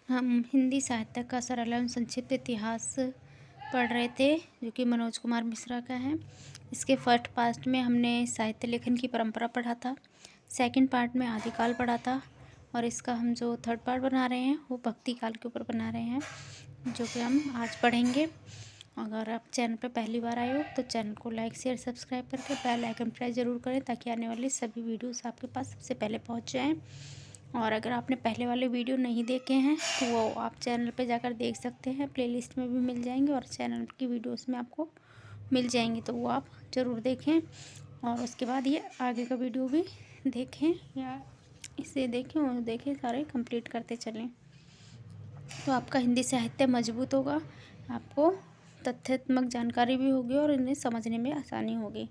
हम हिंदी साहित्य का सरल एवं संक्षिप्त इतिहास पढ़ रहे थे, जो कि मनोज कुमार मिश्रा का है। इसके फर्स्ट पार्ट में हमने साहित्य लेखन की परंपरा पढ़ा था, सेकंड पार्ट में आदिकाल पढ़ा था, और इसका हम जो थर्ड पार्ट बना रहे हैं वो भक्ति काल के ऊपर बना रहे हैं, जो कि हम आज पढ़ेंगे। अगर आप चैनल पर पहली बार आए हो तो चैनल को लाइक शेयर सब्सक्राइब करके बेल आइकन प्रेस ज़रूर करें, ताकि आने वाली सभी वीडियोस आपके पास सबसे पहले पहुंच जाएं। और अगर आपने पहले वाले वीडियो नहीं देखे हैं तो वो आप चैनल पे जाकर देख सकते हैं, प्लेलिस्ट में भी मिल जाएंगे और चैनल की वीडियोस में आपको मिल जाएंगी, तो वो आप ज़रूर देखें। और उसके बाद ये आगे का वीडियो भी देखें या इसे देखें और देखें, सारे कंप्लीट करते चलें, तो आपका हिंदी साहित्य मजबूत होगा, आपको तथ्यात्मक जानकारी भी होगी और इन्हें समझने में आसानी होगी।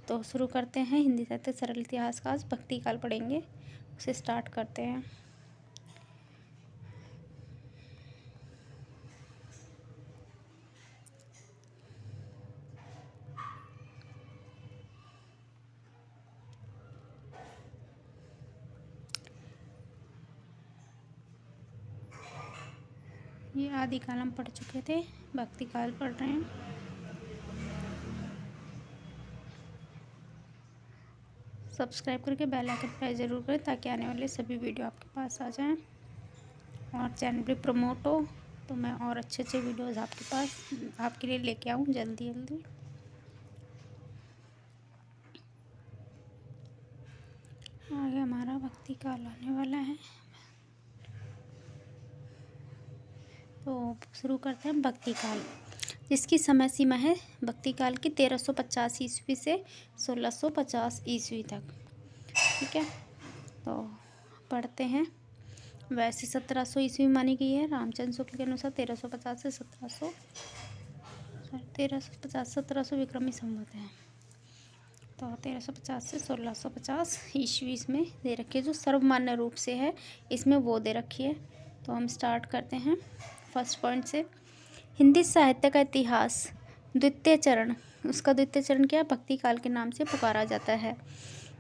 तो शुरू करते हैं। हिंदी साहित्य सरल इतिहास का आज भक्ति काल पढ़ेंगे, उसे स्टार्ट करते हैं। ये आदिकाल हम पढ़ चुके थे, भक्ति काल पढ़ रहे हैं। सब्सक्राइब करके बेल आइकन प्रेस ज़रूर करें, ताकि आने वाले सभी वीडियो आपके पास आ जाएं। और चैनल भी प्रमोट हो तो मैं और अच्छे अच्छे वीडियोस आपके पास आपके लिए लेके आऊँ जल्दी जल्दी। आगे हमारा भक्ति काल आने वाला है, तो शुरू करते हैं। भक्ति काल, जिसकी समय सीमा है भक्ति काल की 1350 ईस्वी से 1650 ईस्वी तक। ठीक है, तो पढ़ते हैं। वैसे 1700 ईस्वी मानी गई है, रामचंद्र शुक्ल के अनुसार 1350 से 1750 विक्रमी संवत है, तो 1350 से 1650 ईस्वी इसमें दे रखी है, जो सर्वमान्य रूप से है इसमें वो दे रखी है। तो हम स्टार्ट करते हैं फर्स्ट पॉइंट से। हिंदी साहित्य का इतिहास द्वितीय चरण, उसका द्वितीय चरण क्या है, भक्ति काल के नाम से पुकारा जाता है।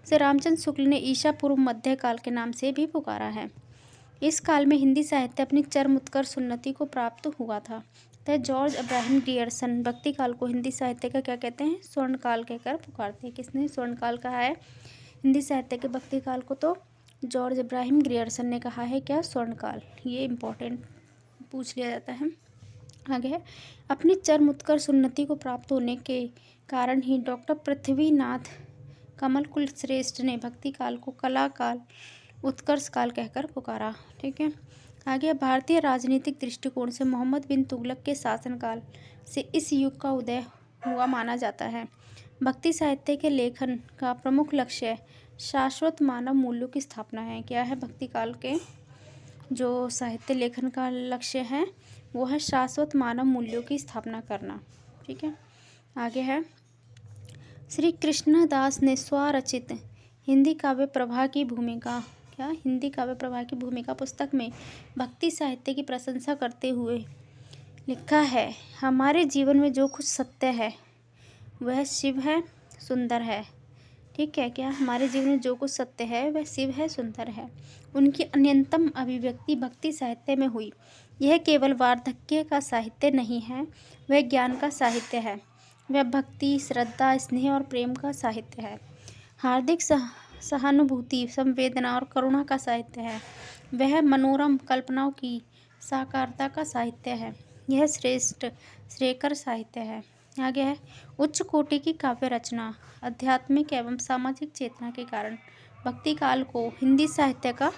इसे रामचंद्र शुक्ल ने ईसा पूर्व मध्य काल के नाम से भी पुकारा है। इस काल में हिंदी साहित्य अपनी चरम उत्कर्ष उन्नति को प्राप्त हुआ था। तो जॉर्ज अब्राहम ग्रियर्सन भक्ति काल को हिंदी साहित्य का क्या कहते हैं, स्वर्ण काल कहकर पुकारते हैं। किसने स्वर्ण काल कहा है हिंदी साहित्य के भक्ति काल को, तो जॉर्ज अब्राहम ग्रियर्सन ने कहा है क्या, स्वर्ण काल। ये इम्पोर्टेंट पूछ लिया जाता है। आगे है, अपनी चरम उत्कर्ष उन्नति को प्राप्त होने के कारण ही डॉक्टर पृथ्वीनाथ कमल कुल श्रेष्ठ ने भक्ति काल को कला काल उत्कर्ष काल कहकर पुकारा। ठीक है, आगे भारतीय राजनीतिक दृष्टिकोण से मोहम्मद बिन तुगलक के शासनकाल से इस युग का उदय हुआ माना जाता है। भक्ति साहित्य के लेखन का प्रमुख लक्ष्य शाश्वत मानव मूल्यों की स्थापना है। क्या है भक्ति काल के जो साहित्य लेखन का लक्ष्य है, वो है शाश्वत मानव मूल्यों की स्थापना करना। ठीक है, आगे है, श्री कृष्णदास ने स्वरचित हिंदी काव्य प्रभा की भूमिका, क्या हिंदी काव्य प्रभा की भूमिका पुस्तक में भक्ति साहित्य की प्रशंसा करते हुए लिखा है, हमारे जीवन में जो कुछ सत्य है वह शिव है, सुंदर है। ठीक है, क्या हमारे जीवन में जो कुछ सत्य है वह शिव है, सुंदर है। उनकी अन्यतम अभिव्यक्ति भक्ति साहित्य में हुई। यह केवल वार्धक्य का साहित्य नहीं है, वह ज्ञान का साहित्य है। वह भक्ति, श्रद्धा, स्नेह और प्रेम का साहित्य है। हार्दिक सहानुभूति, संवेदना और करुणा का साहित्य है। वह मनोरम कल्पनाओं की साकारता का साहित्य है। यह श्रेयकर साहित्य है। आगे है, उच्च कोटि की काव्य रचना, आध्यात्मिक एवं सामाजिक चेतना के कारण भक्ति काल को हिंदी साहित्य का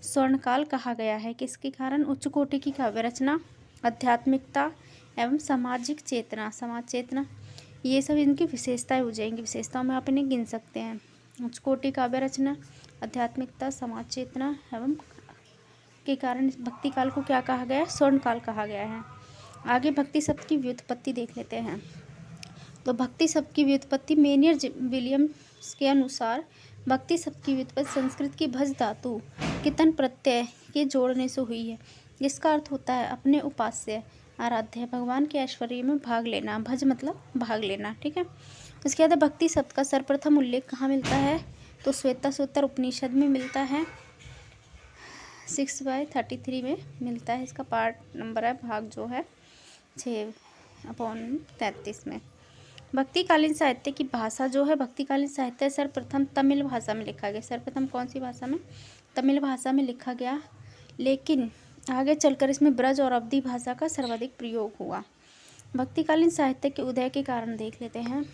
स्वर्ण काल कहा गया है। किसके कारण, उच्च कोटि की काव्य रचना, आध्यात्मिकता एवं सामाजिक चेतना, समाज चेतना, ये सब इनकी विशेषताएं हो जाएंगी। विशेषताओं में आप इन्हें गिन सकते हैं। उच्च कोटि काव्य रचना, आध्यात्मिकता, समाज चेतना एवं के कारण भक्ति काल को क्या कहा गया है, स्वर्ण काल कहा गया है। आगे भक्ति शब्द की व्युत्पत्ति देख लेते हैं। तो भक्ति शब्द की व्युत्पत्ति मेनियर विलियम्स के अनुसार भक्ति शब्द की व्युत्पत्ति संस्कृत की भज धातु कितन प्रत्यय के जोड़ने से हुई है, जिसका अर्थ होता है अपने उपास्य आराध्य भगवान के ऐश्वर्य में भाग लेना। भज मतलब भाग लेना। ठीक है, उसके बाद भक्ति शब्द का सर्वप्रथम उल्लेख कहाँ मिलता है, तो श्वेता सूत्र उपनिषद में मिलता है। 6/33 में मिलता है। इसका पार्ट नंबर है, भाग जो है 6/33 में। भक्तिकालीन साहित्य की भाषा जो है, भक्तिकालीन साहित्य सर्वप्रथम तमिल भाषा में लिखा गया। सर्वप्रथम कौन सी भाषा में? तमिल भाषा में लिखा गया, लेकिन आगे चलकर इसमें ब्रज और अवधी भाषा का सर्वाधिक प्रयोग हुआ। भक्तिकालीन साहित्य के उदय के कारण देख लेते हैं।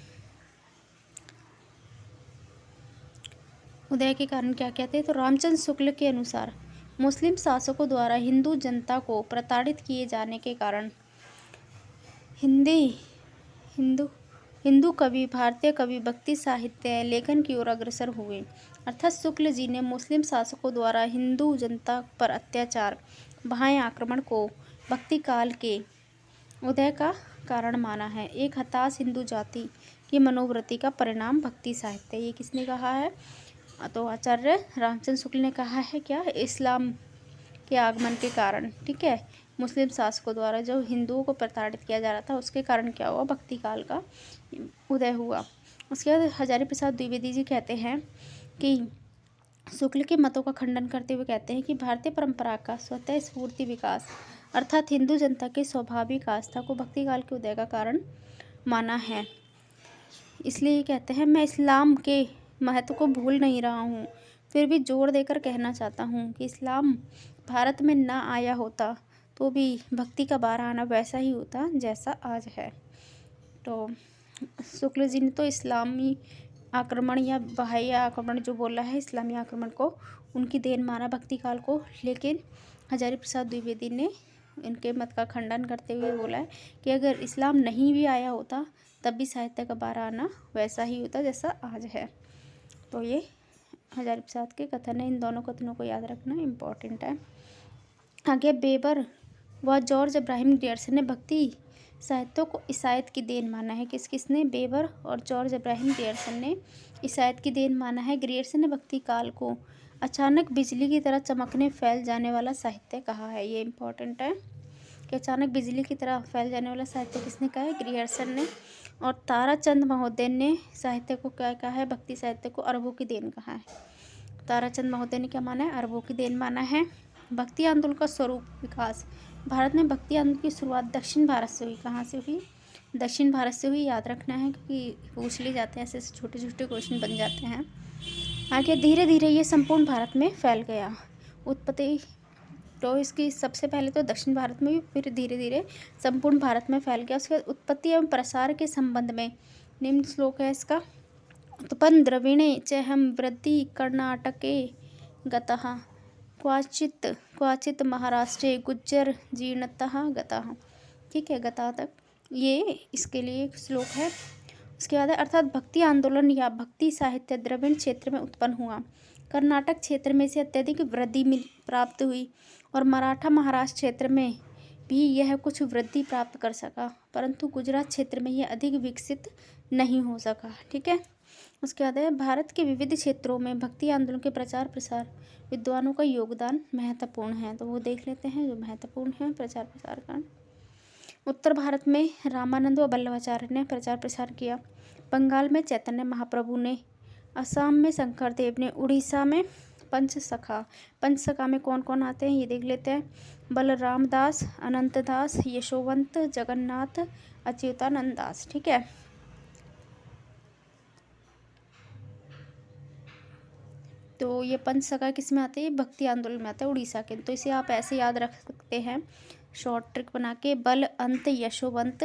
उदय के कारण क्या कहते हैं? तो रामचंद्र शुक्ल के अनुसार मुस्लिम शासकों द्वारा हिंदू जनता को प्रताड़ित किए जाने के कारण हिंदू कवि, भारतीय कवि भक्ति साहित्य लेखन की ओर अग्रसर हुए। अर्थात शुक्ल जी ने मुस्लिम शासकों द्वारा हिंदू जनता पर अत्याचार, भाई आक्रमण को भक्ति काल के उदय का कारण माना है। एक हताश हिंदू जाति की मनोवृत्ति का परिणाम भक्ति साहित्य। ये किसने कहा है? तो आचार्य रामचंद्र शुक्ल ने कहा है। क्या? इस्लाम के आगमन के कारण, ठीक है, मुस्लिम शासकों द्वारा जो हिंदुओं को प्रताड़ित किया जा रहा था, उसके कारण क्या हुआ? भक्ति काल का उदय हुआ। उसके बाद हजारी प्रसाद द्विवेदी जी कहते हैं कि शुक्ल के मतों का खंडन करते हुए कहते हैं कि भारतीय परंपरा का स्वतः स्फूर्ति विकास अर्थात हिंदू जनता के स्वाभाविक आस्था को भक्ति काल के उदय का कारण माना है। इसलिए ये कहते हैं, मैं इस्लाम के महत्व को भूल नहीं रहा हूँ, फिर भी जोर देकर कहना चाहता हूँ कि इस्लाम भारत में ना आया होता तो भी भक्ति का बार आना वैसा ही होता जैसा आज है। तो शुक्ल जी ने तो इस्लामी आक्रमण या बाह्य आक्रमण जो बोला है, इस्लामी आक्रमण को उनकी देन माना भक्ति काल को, लेकिन हजारी प्रसाद द्विवेदी ने इनके मत का खंडन करते हुए बोला है कि अगर इस्लाम नहीं भी आया होता तब भी साहित्य का बार आना वैसा ही होता जैसा आज है। तो ये हजारी प्रसाद के कथन है। इन दोनों कथनों को याद रखना इम्पॉर्टेंट है। आगे बेबर व जॉर्ज इब्राहिम ग्रियर्सन ने भक्ति साहित्य को ईसाइत की देन माना है। किसने? बेबर और जॉर्ज इब्राहिम ग्रियर्सन ने ईसाइत की देन माना है। ग्रियर्सन ने भक्ति काल को अचानक बिजली की तरह चमकने फैल जाने वाला साहित्य कहा है। ये इम्पॉर्टेंट है कि अचानक बिजली की तरह फैल जाने वाला साहित्य किसने कहा है? ग्रियर्सन ने। और ताराचंद महोदय ने साहित्य को क्या कहा है? भक्ति साहित्य को अरबों की देन कहा है। ताराचंद महोदय ने क्या माना है? अरबों की देन माना है। भक्ति आंदोलन का स्वरूप विकास। भारत में भक्ति आंदोलन की शुरुआत दक्षिण भारत से हुई। कहाँ से हुई? दक्षिण भारत से हुई। याद रखना है क्योंकि पूछ लिए जाते हैं, ऐसे छोटे छोटे क्वेश्चन बन जाते हैं। आगे धीरे धीरे ये संपूर्ण भारत में फैल गया। उत्पत्ति तो इसकी सबसे पहले तो दक्षिण भारत में, फिर धीरे धीरे संपूर्ण भारत में फैल गया। उसके उत्पत्ति एवं प्रसार के संबंध में निम्न श्लोक है इसका। उत्पन्न द्रविणे च हम वृद्धि कर्नाटके गतः क्वाचित महाराष्ट्रे गुज्जर जीर्णतः गतः। ठीक है, गता तक ये इसके लिए एक श्लोक है। उसके बाद है अर्थात भक्ति आंदोलन या भक्ति साहित्य द्रविड़ क्षेत्र में उत्पन्न हुआ। कर्नाटक क्षेत्र में से अत्यधिक वृद्धि प्राप्त हुई और मराठा महाराष्ट्र क्षेत्र में भी यह कुछ वृद्धि प्राप्त कर सका, परंतु गुजरात क्षेत्र में यह अधिक विकसित नहीं हो सका। ठीक है। उसके बाद है भारत के विविध क्षेत्रों में भक्ति आंदोलन के प्रचार प्रसार विद्वानों का योगदान महत्वपूर्ण है। तो वो देख लेते हैं जो महत्वपूर्ण है प्रचार प्रसार का। उत्तर भारत में रामानंद व वल्लभाचार्य ने प्रचार प्रसार किया। बंगाल में चैतन्य महाप्रभु ने, असम में शंकर देव ने, उड़ीसा में पंचसखा में कौन कौन आते हैं ये देख लेते हैं। बलराम दास, अनंत दास, यशोवंत, जगन्नाथ, अच्युतानंद दास। ठीक है। तो ये पंचसखा किस में आते हैं? भक्ति आंदोलन में आते हैं, उड़ीसा के। तो इसे आप ऐसे याद रख सकते हैं शॉर्ट ट्रिक बना के, बल, अंत, यशोवंत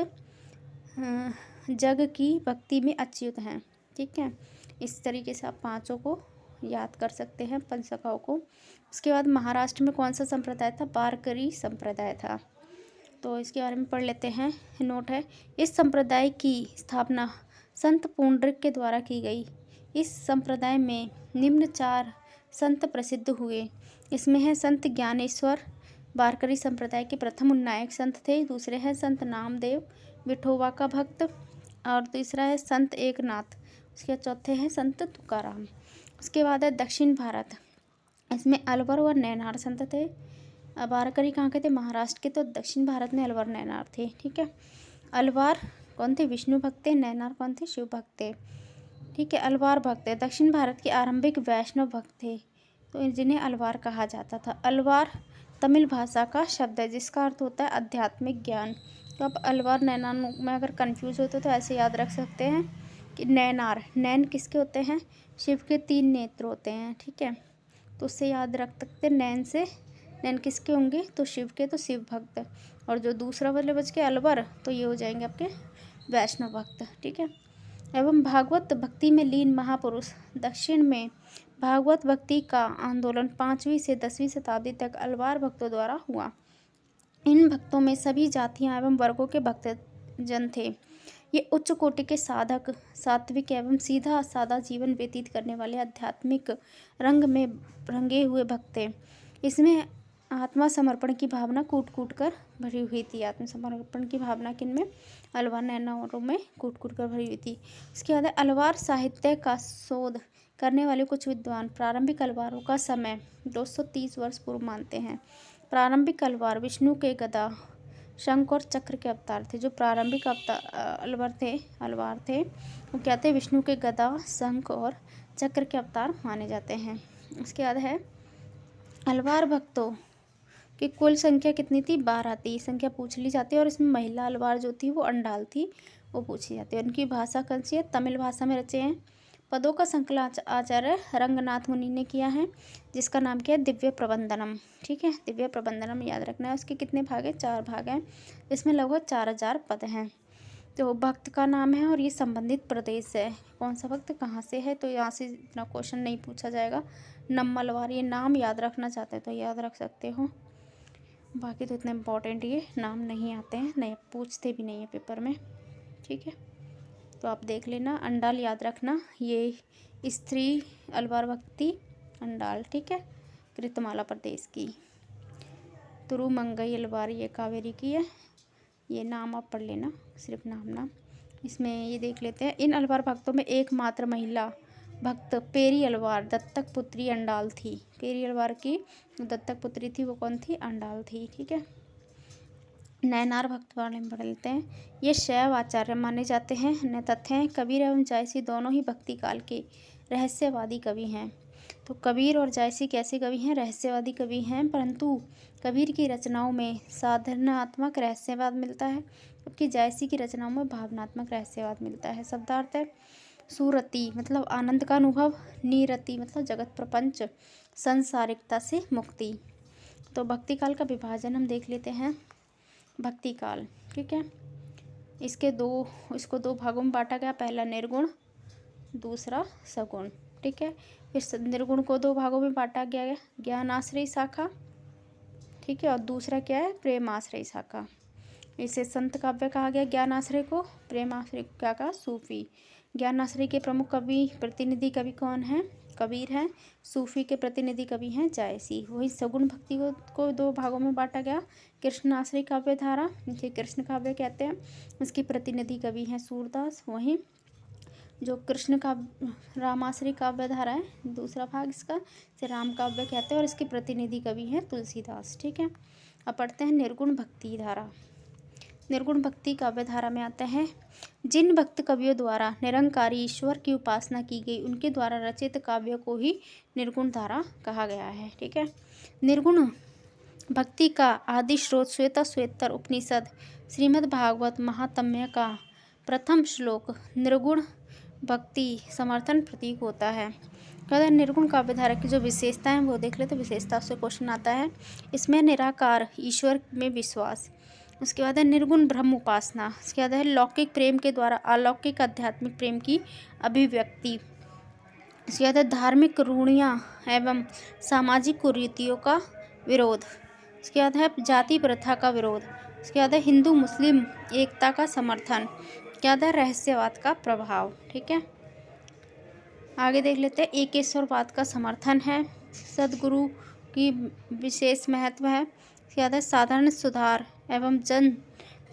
जग की भक्ति में अच्युत हैं। ठीक है, इस तरीके से आप पांचों को याद कर सकते हैं, पंचसखाओं को। उसके बाद महाराष्ट्र में कौन सा संप्रदाय था? वारकरी संप्रदाय था। तो इसके बारे में पढ़ लेते हैं। नोट है, इस संप्रदाय की स्थापना संत पुंडरिक के द्वारा की गई। इस संप्रदाय में निम्न 4 संत प्रसिद्ध हुए। इसमें है संत ज्ञानेश्वर, वारकरी संप्रदाय के प्रथम नायक संत थे। दूसरे हैं संत नामदेव, विठोबा का भक्त। और तीसरा है संत एकनाथ। उसके चौथे हैं संत तुकाराम। उसके बाद है दक्षिण भारत, इसमें अलवर और नैनार संत थे। वारकरी कहाँ के थे? महाराष्ट्र के। तो दक्षिण भारत में अलवर नैनार थे। ठीक है। अलवार कौन थे? विष्णु भक्त थे। नैनार कौन थे? शिव भक्त थे। ठीक है, अलवार भक्त है। दक्षिण भारत के आरंभिक वैष्णव भक्त थे। तो जिन्हें अलवार कहा जाता था। अलवार तमिल भाषा का शब्द है जिसका अर्थ होता है आध्यात्मिक ज्ञान। तो आप अलवार नैनान में अगर कंफ्यूज होते तो ऐसे याद रख सकते हैं कि नैनार, नैन किसके होते हैं? शिव के 3 नेत्र होते हैं, ठीक है। तो उससे याद रख सकते हैं नैन से, नैन किसके होंगे? तो शिव के, तो शिव भक्त। और जो दूसरा वाले बच के अलवर, तो ये हो जाएंगे आपके वैष्णव भक्त, ठीक है। एवं भागवत भक्ति में लीन महापुरुष। दक्षिण में भागवत भक्ति का आंदोलन 5वीं से 10वीं शताब्दी तक अलवार भक्तों द्वारा हुआ। इन भक्तों में सभी जातियां एवं वर्गों के भक्तजन थे। ये उच्च कोटि के साधक, सात्विक एवं सीधा सादा जीवन व्यतीत करने वाले आध्यात्मिक रंग में रंगे हुए भक्त थे। इसमें आत्मा समर्पण की भावना कूट कूट कर भरी हुई थी। आत्मसमर्पण की भावना किनमें? अलवार नैनारों में कूट कूट कर भरी हुई थी। इसके बाद अलवार साहित्य का शोध करने वाले कुछ विद्वान प्रारंभिक अलवारों का समय 230 वर्ष पूर्व मानते हैं। प्रारंभिक अलवार विष्णु के गदा, शंख और चक्र के अवतार थे। जो प्रारंभिक अलवार थे वो क्या थे? विष्णु के गदा, शंख और चक्र के अवतार माने जाते हैं। उसके बाद है अलवार भक्तों की कुल संख्या कितनी थी? 12 थी। संख्या पूछ ली जाती है और इसमें महिला अलवार जो थी वो अंडाल थी, वो पूछी जाती है। उनकी भाषा कौन सी है? तमिल भाषा में रचे हैं। पदों का संकलन आचार्य रंगनाथ मुनि ने किया है जिसका नाम क्या है? दिव्य प्रबंधनम, ठीक है। दिव्य प्रबंधनम याद रखना है। उसके कितने भाग हैं? 4 भाग हैं। इसमें लगभग 4000 पद हैं। तो भक्त का नाम है और ये संबंधित प्रदेश है। कौन सा भक्त कहाँ से है? तो यहाँ से इतना क्वेश्चन नहीं पूछा जाएगा। नम्मलवार, ये नाम याद रखना चाहते हैं तो याद रख सकते हो। बाकी तो इतने इम्पोर्टेंट ये नाम नहीं आते हैं, नहीं पूछते भी नहीं है पेपर में, ठीक है। तो आप देख लेना। अंडाल याद रखना, ये स्त्री अलवार भक्ति अंडाल, ठीक है, कृतमाला प्रदेश की। तुरुमंगई अलवार ये कावेरी की है। ये नाम आप पढ़ लेना, सिर्फ नाम। इसमें ये देख लेते हैं। इन अलवार भक्तों में एकमात्र महिला भक्त पेरी अलवार दत्तक पुत्री अंडाल थी। पेरी अलवार की दत्तक पुत्री थी वो कौन थी? अंडाल थी, ठीक है। नैनार भक्त वाले में पढ़ लेते हैं। ये शैव आचार्य माने जाते हैं। अन्य तथ्य हैं कबीर एवं जायसी दोनों ही भक्ति काल के रहस्यवादी कवि हैं। तो कबीर और जायसी कैसे कवि हैं? रहस्यवादी कवि हैं, परंतु कबीर की रचनाओं में साधनात्मक रहस्यवाद मिलता है जबकि जायसी की रचनाओं में भावनात्मक रहस्यवाद मिलता है। शब्दार्थ है सुरति मतलब आनंद का अनुभव, निरति मतलब जगत प्रपंच, संसारिकता से मुक्ति। तो भक्ति काल का विभाजन हम देख लेते हैं। भक्ति काल, ठीक है, इसको दो भागों में बांटा गया। पहला निर्गुण, दूसरा सगुण, ठीक है। फिर निर्गुण को 2 भागों में बांटा गया है, ज्ञान आश्रय शाखा, ठीक है, और दूसरा क्या है? प्रेम आश्रय शाखा। इसे संत काव्य कहा गया ज्ञान आश्रय को, प्रेम आश्रय क्या कहा? सूफी। ज्ञान आश्रय के प्रमुख कवि प्रतिनिधि कवि कौन है? कबीर हैं। सूफी के प्रतिनिधि कवि हैं जायसी। वही सगुण भक्ति को 2 भागों में बांटा गया। कृष्ण आश्रय काव्य धारा, इसे कृष्ण काव्य कहते हैं, इसके प्रतिनिधि कवि हैं सूरदास। वहीं जो कृष्ण का रामाश्रय काव्य धारा है, दूसरा भाग इसका, इसे राम काव्य कहते हैं और इसके प्रतिनिधि कवि हैं तुलसीदास, ठीक है। अब पढ़ते हैं निर्गुण भक्ति धारा। निर्गुण भक्ति काव्य धारा में आता है जिन भक्त कवियों द्वारा निरंकारी ईश्वर की उपासना की गई उनके द्वारा रचित काव्य को ही निर्गुण धारा कहा गया है, ठीक है। निर्गुण भक्ति का आदि स्रोत श्वेतश्वेतर उपनिषद श्रीमद् भागवत महात्म्य का प्रथम श्लोक निर्गुण भक्ति समर्थन प्रतीक होता है। अगर निर्गुण काव्य धारा की जो विशेषता है वो देख ले तो विशेषता से क्वेश्चन आता है। इसमें निराकार ईश्वर में विश्वास, उसके बाद है निर्गुण ब्रह्म उपासना, उसके बाद है लौकिक प्रेम के द्वारा अलौकिक आध्यात्मिक प्रेम की अभिव्यक्ति, उसके बाद है धार्मिक रूढ़ियाँ एवं सामाजिक कुरीतियों का विरोध, उसके बाद है जाति प्रथा का विरोध, उसके बाद है हिंदू मुस्लिम एकता का समर्थन, क्या है रहस्यवाद का प्रभाव, ठीक है। आगे देख लेते हैं एकेश्वरवाद का समर्थन है, सदगुरु की विशेष महत्व है, उसके बाद है साधारण सुधार एवं जन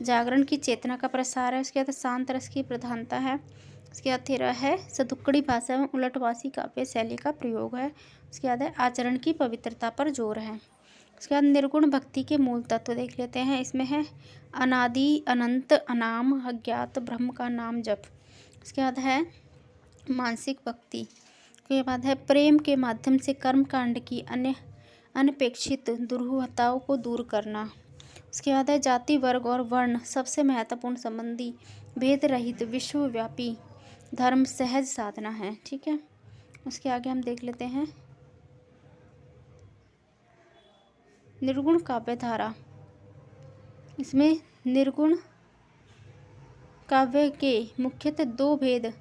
जागरण की चेतना का प्रसार है, उसके बाद शांत रस की प्रधानता है, उसके बाद 13 है सदुक्कड़ी भाषा एवं उलटवासी काव्य शैली का प्रयोग है, उसके बाद है आचरण की पवित्रता पर जोर है। उसके बाद निर्गुण भक्ति के मूल तत्व देख लेते हैं। इसमें है अनादि अनंत अनाम अज्ञात ब्रह्म का नाम जप, उसके बाद है मानसिक भक्ति, उसके बाद है प्रेम के माध्यम से कर्मकांड की अनपेक्षित दुर्हताओं को दूर करना। उसके बाद है जाति वर्ग और वर्ण सबसे महत्वपूर्ण संबंधी भेद रहित विश्वव्यापी धर्म सहज साधना है। ठीक है, उसके आगे हम देख लेते हैं निर्गुण काव्य धारा। इसमें निर्गुण काव्य के मुख्यतः दो भेद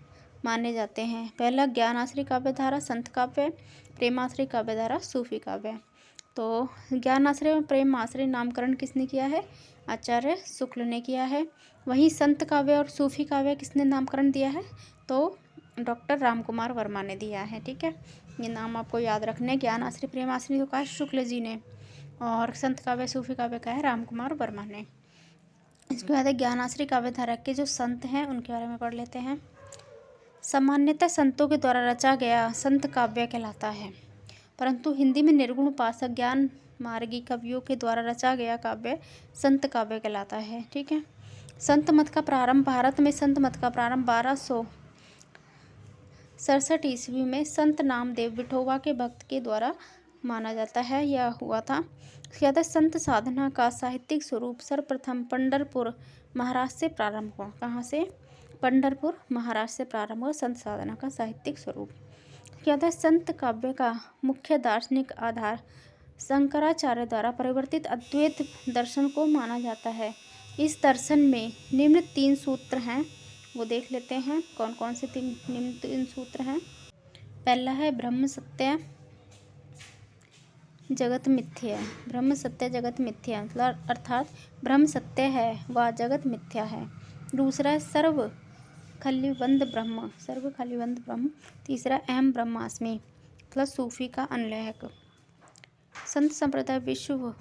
माने जाते हैं। पहला ज्ञानाश्रय काव्य धारा संत काव्य, प्रेमाश्रय काव्य धारा सूफी काव्य। तो ज्ञानाश्रय और प्रेमाश्रय नामकरण किसने किया है? आचार्य शुक्ल ने किया है। वहीं संत काव्य और सूफी काव्य किसने नामकरण दिया है? तो डॉक्टर रामकुमार वर्मा ने दिया है। ठीक है, ये नाम आपको याद रखने। ज्ञानाश्रय प्रेमाश्रय तो कहा है शुक्ल जी ने, और संत काव्य सूफी काव्य का है रामकुमार वर्मा ने। इसके बाद ज्ञानाश्रय काव्य धारा के जो संत हैं उनके बारे में पढ़ लेते हैं। सामान्यतः संतों के द्वारा रचा गया संत काव्य कहलाता है, परंतु हिंदी में निर्गुण उपासक ज्ञान मार्गी कवियों के द्वारा रचा गया काव्य संत काव्य कहलाता है। ठीक है, संत मत का प्रारंभ भारत में संत मत का प्रारंभ 1267 ईस्वी में संत नामदेव विठोबा के भक्त के द्वारा माना जाता है, यह हुआ था। उसके बाद संत साधना का साहित्यिक स्वरूप सर्वप्रथम पंढरपुर महाराष्ट्र से प्रारंभ हुआ। कहाँ से? पंढरपुर महाराष्ट्र से प्रारंभ हुआ संत साधना का साहित्यिक स्वरूप। क्या था? संत काव्य का मुख्य दार्शनिक आधार शंकराचार्य द्वारा परिवर्तित अद्वैत दर्शन को माना जाता है। इस दर्शन में निम्न 3 सूत्र हैं, वो देख लेते हैं कौन कौन से निम्न 3 सूत्र हैं। पहला है ब्रह्म सत्य जगत मिथ्या है। ब्रह्म सत्य जगत मिथ्या मतलब अर्थात ब्रह्म सत्य है व जगत मिथ्या है। दूसरा है सर्व खलिबंद ब्रह्म। तीसरा अहम ब्रह्मास्मि मतलब सूफी का अनलयक। संत संप्रदाय विश्व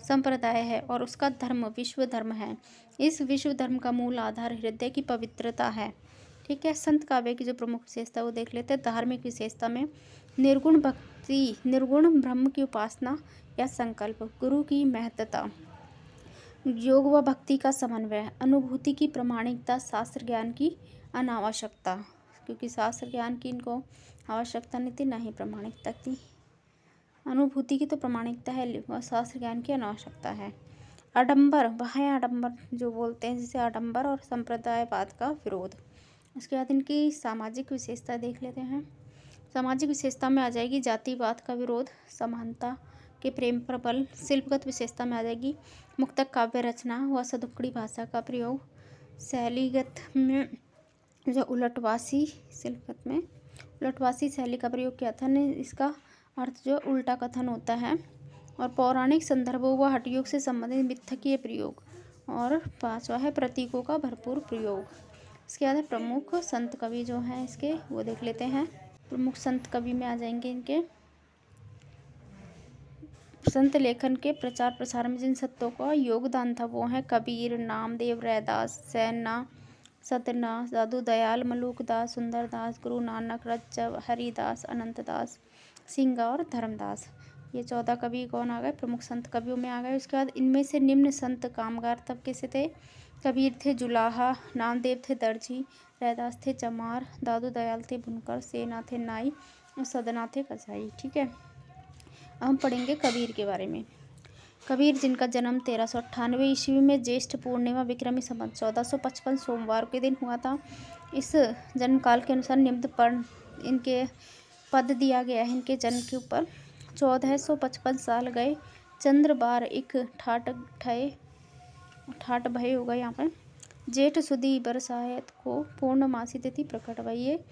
संप्रदाय है और उसका धर्म विश्व धर्म है। इस विश्व धर्म का मूल आधार हृदय की पवित्रता है। ठीक है, संत काव्य की जो प्रमुख विशेषता वो देख लेते हैं। धार्मिक विशेषता में निर्गुण भक्ति, निर्गुण ब्रह्म की उपासना या संकल्प, गुरु की महत्ता, योग व भक्ति का समन्वय, अनुभूति की प्रामाणिकता, शास्त्र ज्ञान की अनावश्यकता, क्योंकि शास्त्र ज्ञान की इनको आवश्यकता नहीं थी, ना ही प्रामाणिकता थी। अनुभूति की तो प्रामाणिकता है और शास्त्र ज्ञान की अनावश्यकता है। आडंबर, बाह्य आडंबर जो बोलते हैं, जिसे आडंबर और संप्रदायवाद का विरोध। उसके बाद इनकी सामाजिक विशेषता देख लेते हैं। सामाजिक विशेषता में आ जाएगी जातिवाद का विरोध, समानता के प्रेम प्रबल। शिल्पगत विशेषता में आ जाएगी मुक्तक काव्य रचना व सदुक्कड़ी भाषा का प्रयोग। शैलीगत में जो उलटवासी, शिल्पगत में उलटवासी शैली का प्रयोग किया था ने, इसका अर्थ जो उल्टा कथन होता है। और पौराणिक संदर्भों व हठयोग से संबंधित मिथकीय प्रयोग। और 5वां है प्रतीकों का भरपूर प्रयोग। इसके बाद प्रमुख संत कवि जो हैं इसके वो देख लेते हैं। प्रमुख संत कवि में आ जाएंगे इनके संत लेखन के प्रचार प्रसार में जिन संतों का योगदान था वो हैं कबीर, नामदेव, रैदास, सैना, सतनाथ, साधु दयाल, मलूकदास, सुंदरदास, गुरु नानक, रज्जव, हरिदास, अनंतदास, सिंगा और धर्मदास। ये 14 कवि कौन आ गए? प्रमुख संत कवियों में आ गए। उसके बाद इनमें से निम्न संत कामगार तबके से थे। कबीर थे जुलाहा, नामदेव थे दर्जी, रैदास थे चमार, दादू दयाल थे बुनकर, सेना थे नाई और सदना थे कसाई। ठीक है, अब हम पढ़ेंगे कबीर के बारे में। कबीर जिनका जन्म 1398 ईस्वी में ज्येष्ठ पूर्णिमा विक्रमी संवत 1455 सोमवार के दिन हुआ था। इस जन्म काल के अनुसार निम्न पर इनके पद दिया गया है। इनके जन्म के ऊपर 1455 साल गए चंद्र बार एक ठाट भय होगा यहाँ पर जेठ सुदी बरसात को पूर्णमासी तिथि प्रकट हुई। ये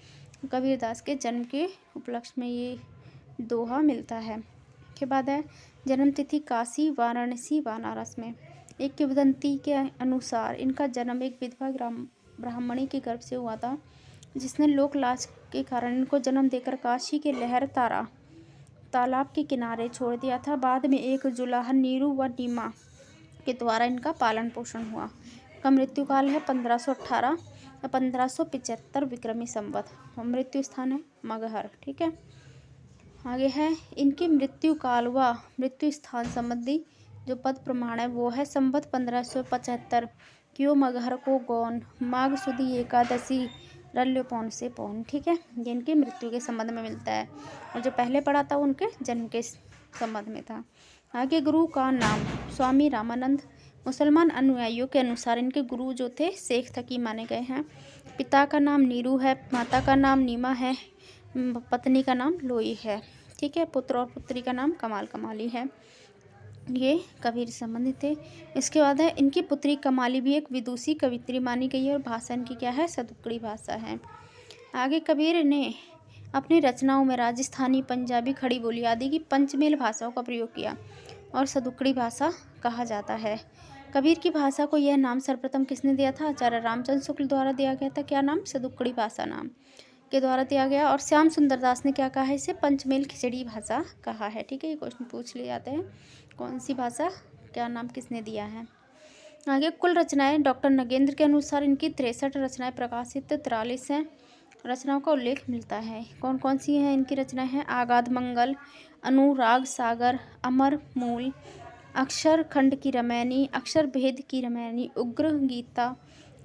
कबीरदास के जन्म के उपलक्ष्य में ये दोहा मिलता है। के बाद है जन्म तिथि काशी, वाराणसी, बनारस में। एक किंवदंती के अनुसार इनका जन्म एक विधवा ब्राह्मणी के गर्भ से हुआ था, जिसने लोक लाज के कारण इनको जन्म देकर काशी के लहर तालाब के किनारे छोड़ दिया था। बाद में एक जुलाहा नीरू व नीमा के द्वारा इनका पालन पोषण हुआ। का मृत्यु काल है 1518 या 1575 विक्रमी संवत। मृत्यु स्थान है मगहर। ठीक है, आगे है इनके मृत्यु काल व मृत्यु स्थान संबंधी जो पद प्रमाण है वो है संवत 1575 क्यों मगहर को गौन माघ सुदी एकादशी रल्य पौन से पौन, ठीक है। ये इनकी मृत्यु के संबंध में मिलता है, और जो पहले पढ़ा था उनके जन्म के संबंध में था। आगे गुरु का नाम स्वामी रामानंद। मुसलमान अनुयायियों के अनुसार इनके गुरु जो थे शेख तकी माने गए हैं। पिता का नाम नीरू है, माता का नाम नीमा है, पत्नी का नाम लोई है, ठीक है। पुत्र और पुत्री का नाम कमाल कमाली है। ये कबीर संबंधित थे। इसके बाद है इनकी पुत्री कमाली भी एक विदुषी कवित्री मानी गई है, और भाषा इनकी क्या है, सदुक्कड़ी भाषा है। आगे कबीर ने अपनी रचनाओं में राजस्थानी, पंजाबी, खड़ी बोली आदि की पंचमेल भाषाओं का प्रयोग किया, और सदुक्कड़ी भाषा कहा जाता है। कबीर की भाषा को यह नाम सर्वप्रथम किसने दिया था? आचार्य रामचंद्र शुक्ल द्वारा दिया गया था। क्या नाम? सदुक्कड़ी भाषा नाम के द्वारा दिया गया। और श्याम सुंदर दास ने क्या कहा है? इसे पंचमेल खिचड़ी भाषा कहा है, ठीक है। ये क्वेश्चन पूछ लिए जाते हैं, कौन सी भाषा, क्या नाम किसने दिया है। आगे कुल रचनाएं डॉक्टर नगेंद्र के अनुसार इनकी 63 रचनाएं प्रकाशित, 43 हैं रचनाओं का उल्लेख मिलता है। कौन कौन सी हैं इनकी रचनाएं हैं? आगाध मंगल, अनुराग सागर, अमर मूल, अक्षर खंड की रामायणी, अक्षर भेद की रामायणी, उग्र गीता,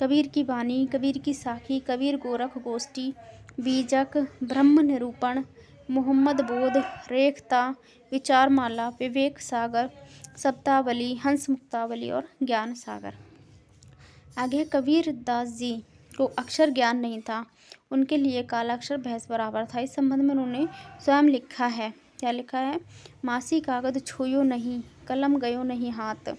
कबीर की वाणी, कबीर की साखी, कबीर गोरख गोष्ठी, बीजक, ब्रह्म निरूपण, मोहम्मद बोध, रेखता, विचारमाला, विवेक सागर, सप्तावली, हंस मुक्तावली और ज्ञान सागर। आगे कबीर दास जी को अक्षर ज्ञान नहीं था, उनके लिए कालाक्षर भैंस बराबर था। इस संबंध में उन्होंने स्वयं लिखा है। क्या लिखा है? मासी कागज छुयो नहीं, कलम गयो नहीं हाथ,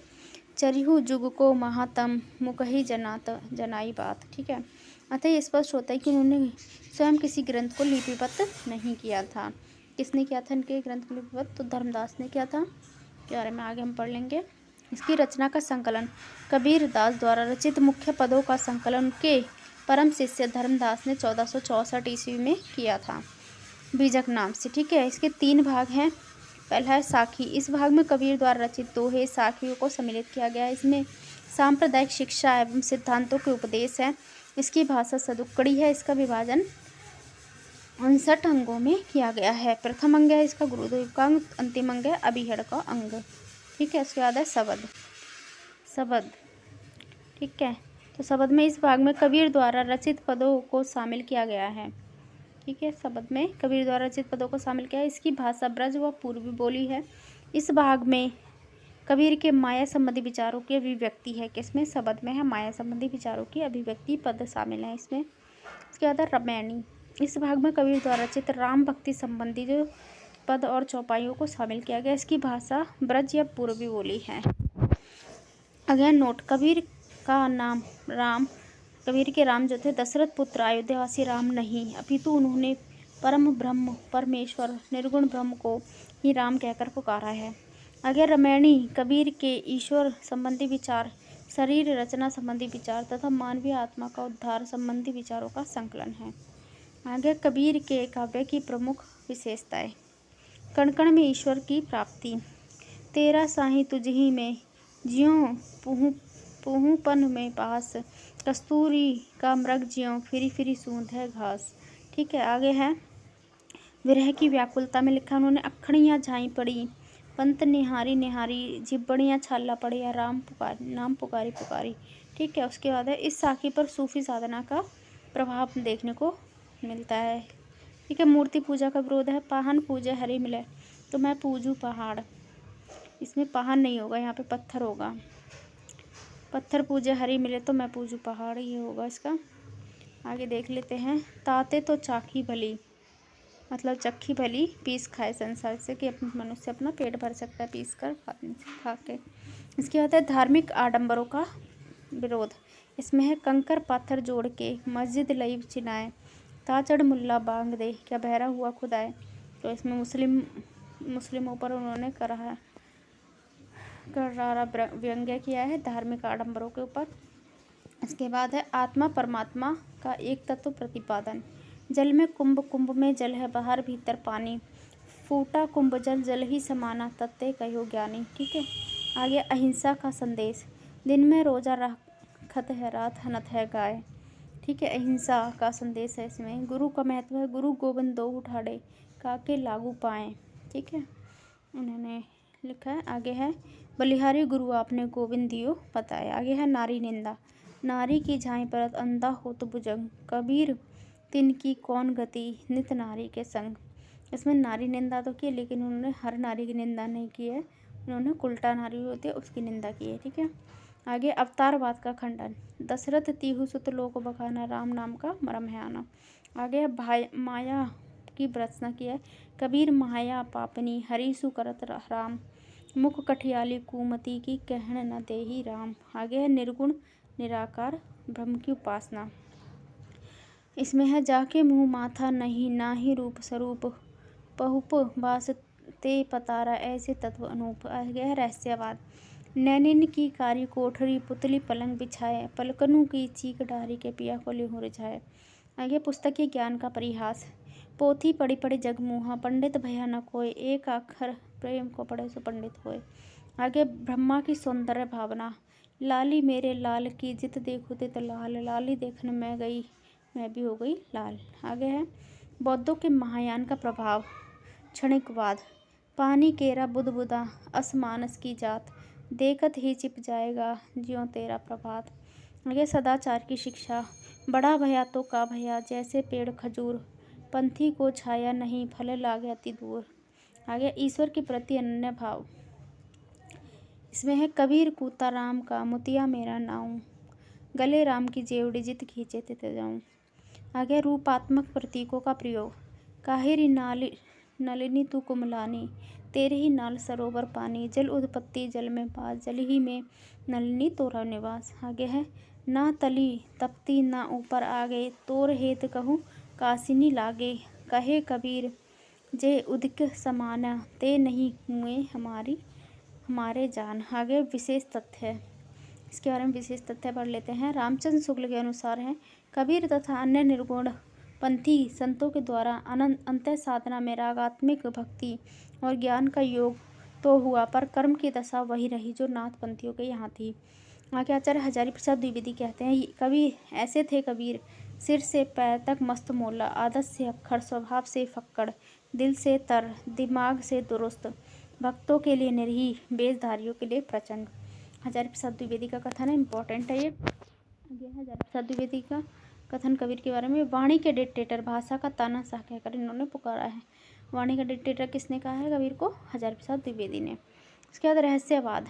चरिहु जुग को महातम, मुकही जनात जनाई बात, ठीक है। अतः ये स्पष्ट होता है कि उन्होंने स्वयं किसी ग्रंथ को लिपिबद्ध नहीं किया था। किसने किया था इनके ग्रंथ को लिपिबद्ध? तो धर्मदास ने किया था, के बारे में आगे हम पढ़ लेंगे। इसकी रचना का संकलन कबीर दास द्वारा रचित मुख्य पदों का संकलन के परम शिष्य धर्मदास ने 1464 ईस्वी में किया था, बीजक नाम से, ठीक है। इसके 3 भाग हैं। पहला है साखी। इस भाग में कबीर द्वारा रचित दोहे साखियों को सम्मिलित किया गया है। इसमें सांप्रदायिक शिक्षा एवं सिद्धांतों के उपदेश हैं। इसकी भाषा सदुक्कड़ी है। इसका विभाजन 59 अंगों में किया गया है। प्रथम अंग है इसका गुरुदेव का अंग, अंतिम अंग है अभिहड़ का अंग, ठीक है। उसके बाद है शबद, ठीक है। तो शबद में इस भाग में कबीर द्वारा रचित पदों को शामिल किया गया है, ठीक है। शबद में कबीर द्वारा रचित पदों को शामिल किया है। इसकी भाषा ब्रज व पूर्वी बोली है। इस भाग में कबीर के माया संबंधी विचारों की अभिव्यक्ति है। किसमें? शबद में है माया संबंधी विचारों की अभिव्यक्ति पद शामिल है इसमें। इसके बाद है रामायणी। इस भाग में कबीर द्वारा रचित राम भक्ति संबंधी जो पद और चौपाइयों को शामिल किया गया। इसकी भाषा ब्रज या पूर्वी बोली है। अगेन नोट, कबीर का नाम राम, कबीर के राम जो थे दशरथ पुत्र अयोध्यावासी राम नहीं, अपितु उन्होंने परम ब्रह्म परमेश्वर निर्गुण ब्रह्म को ही राम कहकर पुकारा है। आगे रामायणी कबीर के ईश्वर संबंधी विचार, शरीर रचना संबंधी विचार तथा मानवीय आत्मा का उद्धार संबंधी विचारों का संकलन है। आगे कबीर के काव्य की प्रमुख विशेषताएं। कण कण में ईश्वर की प्राप्ति, तेरा साही तुझही में, ज्यों पुहूपन में पास, कस्तूरी का मृग ज्यों, फिरी फिरी सूंद है घास, ठीक है। आगे है विरह की व्याकुलता में लिखा उन्होंने, अखड़ियाँ झाई पड़ी, पंत निहारी निहारी, झिब्बड़ियाँ छाला पड़े, या नाम पुकारी पुकारी, ठीक है। उसके बाद है इस साखी पर सूफी साधना का प्रभाव देखने को मिलता है, ठीक है। मूर्ति पूजा का विरोध है। पाहन पूजा हरि मिले तो मैं पूजू पहाड़, इसमें पाहन नहीं होगा, यहाँ पे पत्थर होगा। पत्थर पूजा हरि मिले तो मैं पूजू पहाड़, ये होगा इसका। आगे देख लेते हैं। ताते तो चाखी भली, मतलब चक्की भली पीस खाए संसार से, कि मनुष्य अपना पेट भर सकता है पीस कर खा के। इसके बाद है धार्मिक आडंबरों का विरोध। इसमें है कंकर पाथर जोड़ के मस्जिद लई चिनाए, ताचड़ मुल्ला बांग दे, क्या बहरा हुआ खुदाए। तो इसमें मुस्लिमों पर उन्होंने करारा व्यंग्य किया है धार्मिक आडंबरों के ऊपर। इसके बाद है आत्मा परमात्मा का एक तत्व प्रतिपादन। जल में कुंभ, कुंभ में जल है, बाहर भीतर पानी, फूटा कुंभ जल, जल ही समाना, तत्ते कहो ज्ञानी, ठीक है। आगे अहिंसा का संदेश। दिन में रोजा रखत है, रात हनत है गाय, ठीक है। अहिंसा का संदेश है इसमें। गुरु का महत्व है, गुरु गोविंद दो उठाड़े, काके लागू पाएँ, ठीक है, उन्होंने लिखा है। आगे है बलिहारी गुरु आपने गोविंद दियो बताया। आगे है नारी निंदा। नारी की झाई परत, अंधा हो तो भुजंग, कबीर तिनकी कौन गति नित नारी के संग। इसमें नारी निंदा तो की, लेकिन उन्होंने हर नारी की निंदा नहीं की है, उन्होंने उल्टा नारी होती है उसकी निंदा की है। ठीक है, आगे अवतारवाद का खंडन। दशरथ तीहु सुत लोक बखाना, राम नाम का मरम है आना। आगे भाई माया की भर्त्सना की है। कबीर माया पापनी हरि सुकरत राम, मुख कठियाली कुमति की कहन न देहि राम। आगे है निर्गुण निराकार ब्रह्म की उपासना। इसमें है जाके मुँह माथा नहीं, नाही रूप स्वरूप पहुप बास ते पतारा, ऐसे तत्व अनूप। आगे है रहस्यवाद। नैनिन की कारी कोठरी पुतली पलंग बिछाए, पलकनों की चीख डारी के पिया को लिहु रिझाए। आगे पुस्तकीय ज्ञान का परिहास। पोथी पढ़ी पढ़ी जग मुहा, पंडित भया न कोय, एक अक्षर प्रेम को पढ़े सो पंडित होए। आगे ब्रह्मा की सौंदर्य भावना। लाली मेरे लाल की जित देखो तित लाल, लाली देखने में गई मैं भी हो गई लाल। आगे है बौद्धों के महायान का प्रभाव। क्षणिकवाद। पानी केरा बुदबुदा असमानस की जात, देखत ही छिप जाएगा ज्यों तेरा प्रभात। आगे सदाचार की शिक्षा। बड़ा भया तो का भया जैसे पेड़ खजूर, पंथी को छाया नहीं फल लागे अति दूर। आगे ईश्वर के प्रति अनन्य भाव। इसमें है कबीर कूता राम का मुतिया मेरा नाऊं, गले राम की जेवड़ी जित खींचे तित जाऊं। आगे रूपात्मक प्रतीकों का प्रयोग। काहिरी नलिनी तू कुमलानी, तेरे ही नाल सरोवर पानी, जल उत्पत्ति जल में पास, जल ही में नलिनी तोरा निवास। आगे है ना तली तपती ना ऊपर आगे, तोर हेत कहूँ कासिनी लागे, कहे कबीर जे उदिक समाना, ते नहीं हुए हमारे जान। आगे विशेष तथ्य है, इसके बारे में विशेष तथ्य पढ़ लेते हैं। रामचंद्र शुक्ल के अनुसार है कबीर तथा अन्य निर्गुण पंथी संतों के द्वारा अंतः साधना में रागात्मिक भक्ति और ज्ञान का योग तो हुआ, पर कर्म की दशा वही रही जो नाथ पंथियों के यहाँ थी। आगे आचार्य हजारी प्रसाद द्विवेदी कहते हैं कबीर ऐसे थे कबीर, सिर से पैर तक मस्त मोला, आदत से अक्खड़ स्वभाव से फक्कड़, दिल से तर दिमाग से दुरुस्त, भक्तों के लिए निरीह वेशधारियों के लिए प्रचंड। हजारी प्रसाद द्विवेदी का कथन है, इंपॉर्टेंट है ये। आगे हजारी प्रसाद द्विवेदी का कथन कबीर के बारे में। वाणी के डिक्टेटर, भाषा का तानाशाह कहकर इन्होंने पुकारा है। वाणी का डिक्टेटर किसने कहा है कबीर को? हजारी प्रसाद द्विवेदी ने। उसके बाद रहस्यवाद।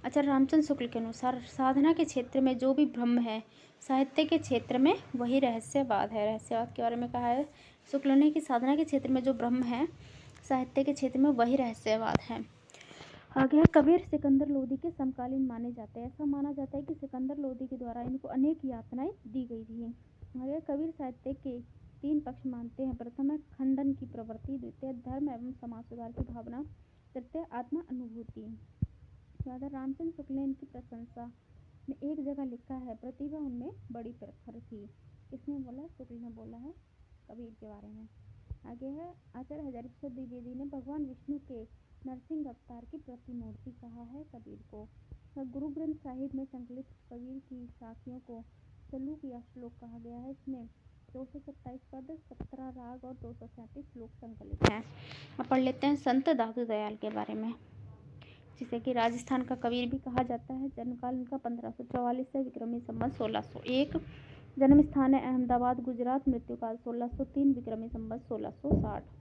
आचार्य रामचंद्र शुक्ल के अनुसार साधना के क्षेत्र में जो भी ब्रह्म है, साहित्य के क्षेत्र में वही रहस्यवाद है। रहस्यवाद के बारे में कहा है शुक्ल ने कि साधना के क्षेत्र में जो ब्रह्म है, साहित्य के क्षेत्र में वही रहस्यवाद है। आगे है कबीर सिकंदर लोदी के समकालीन माने जाते हैं। ऐसा माना जाता है कि सिकंदर लोदी के द्वारा इनको अनेक यातनाएं दी गई थी। आगे कबीर साहित्य के 3 पक्ष मानते हैं। प्रथम है खंडन की प्रवृत्ति, द्वितीय धर्म एवं समाज सुधार की भावना, तृतीय आत्मा अनुभूति। रामचंद्र शुक्ल ने इनकी प्रशंसा में एक जगह लिखा है, प्रतिभा उनमें बड़ी प्रखर थी। किसने बोला? शुक्ल ने बोला है कबीर के बारे में। आगे है आचार्य हजारी प्रसाद द्विवेदी ने भगवान विष्णु के नरसिंह अवतार की प्रतिमूर्ति कहा है कबीर को। गुरु ग्रंथ साहिब में संकलित कबीर की साखियों को सलूक या श्लोक कहा गया है। इसमें 227 पद, 17 राग और 237 श्लोक संकलित हैं। अब पढ़ लेते हैं संत दादू दयाल के बारे में, जिसे कि राजस्थान का कबीर भी कहा जाता है। जन्मकाल इनका 1544 से विक्रमी संवत 1601। जन्म स्थान है अहमदाबाद गुजरात। मृत्युकाल 1603 विक्रमी संवत 1660।